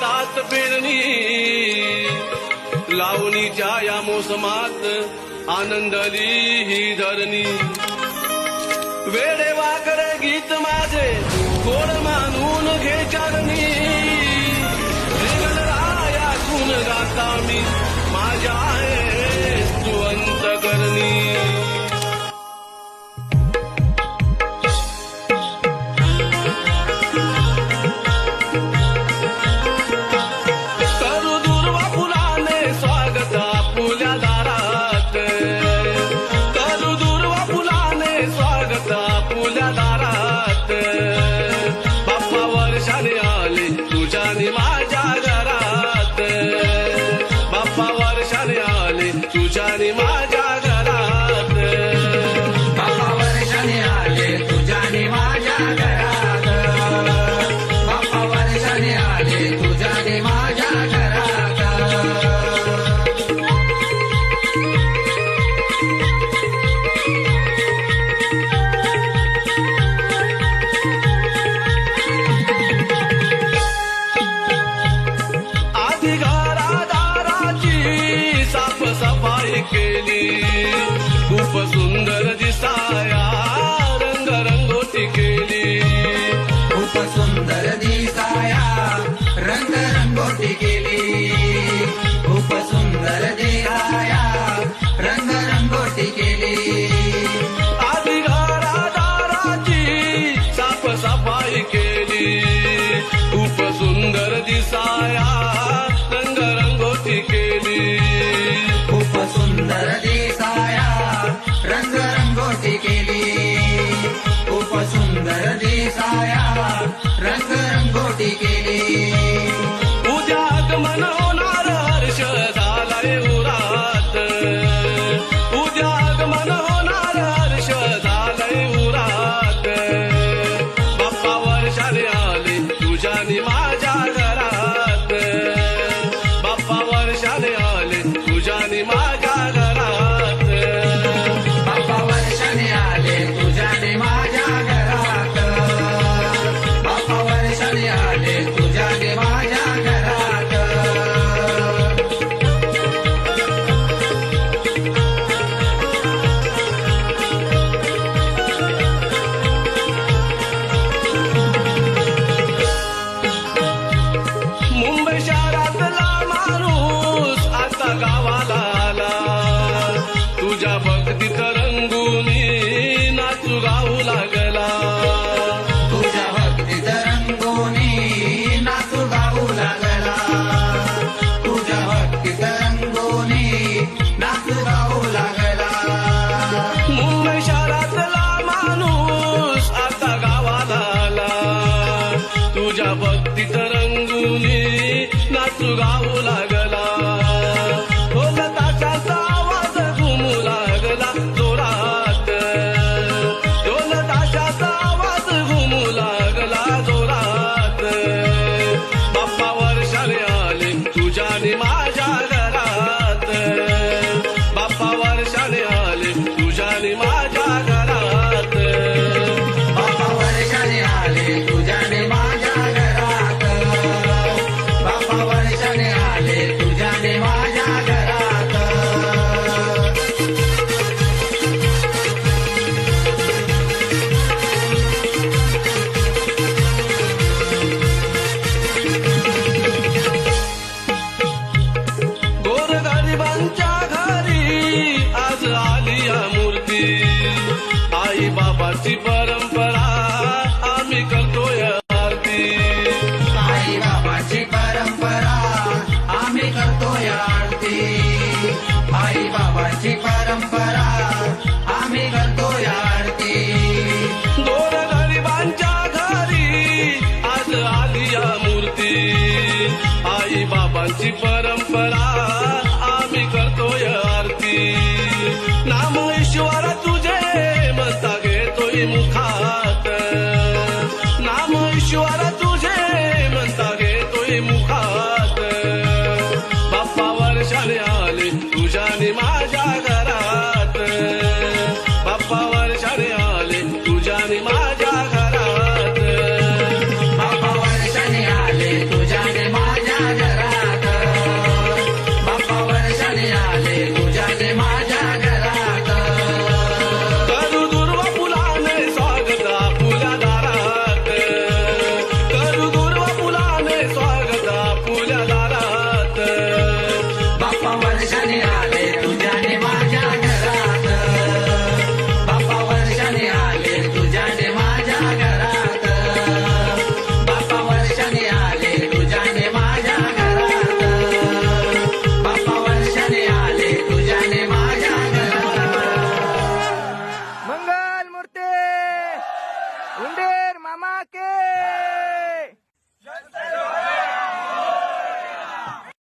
शेतात पेरणी लावणीच्या या मोसमात आनंदली ही धरणी वेडे वाकड गीत माझे गोड मानून घे चरणी राया गुण गाता मी माझ्या आहे तू अंतकरणी तुझ्याने माझ्या घरात बाप्पा वर्षाने आले तुझ्याने माझ्या घरात बाप्पा वर्षाने आले तुझ्याने माझ्या घरात आधी घरादाराची साफसफाई केली खूप सुंदर दिसाया रंगरंगोटी केली खूप सुंदर दिसाया रंगरंगोटी केली खूप सुंदर दिसाया रंगरंगोटी केली आधी घरादाराची साफसफाई केली खूप सुंदर दिसाया रंगरंगोटी केली खूप सुंदर दिसाया रंगरंगोटी केली खूप सुंदर दिसाया रंगरंगोटी केली उद्या आगमन होणार हर्ष झालाय उरात उद्या आगमन होणार हर्ष झालाय उरात बाप्पा वर्षाने आले तुझ्याने माझ्या घरात बाप्पा वर्षाने आले तुझ्याने माझ्या घरात बाप्पा वर्षाने आले तुझ्याने माझ्या घरात बाप्पा वर्षाने आले तुझ्याने माझ्या घरात मुंबई शहरातला माणूस आता गावाला आला तुझ्या भक्तीत रंगुनी नाचू गाऊ लागला तुझ्या भक्तीत रंगोनी नाचू गाऊ लागला तुझ्या भक्तीत रंगोनी नाचू गाऊ लागला मुंबई शहरातला माणूस आता गावाला आला तुझ्या भक्तीत रंगुनी नाचू गाऊ लागला ढोल ताशाचा आवाज घुमू लागला जोरात ढोल ताशाचा आवाज घुमू लागला जोरात बाप्पा वर्षाने आले तुझ्याने माझ्या घरात बाप्पा वर्षाने आले तुझ्याने माझ्या घरात बाप्पा वर्षाने आले तुझ्याने माझ्या घरात बाप्पा वर्षाने आले तुझ्याने माझ्या घरात गोरगरिबांच्या घरी आज आली या मूर्ती आई बाबाची परंपरा आम्ही करतोय आरती आई बाबाची परंपरा आम्ही करतोय आरती आई बाबाची परंपरा आम्ही करतोय आरती गोरगरिबांच्या घरी आज आली या मूर्ती आई बाबांची परंपरा आम्ही करतोय आरती नाम ईश्वर तुझे म्हणता घेतोय मुखात नाम ईश्वर तुझे म्हणता घेतोय मुखात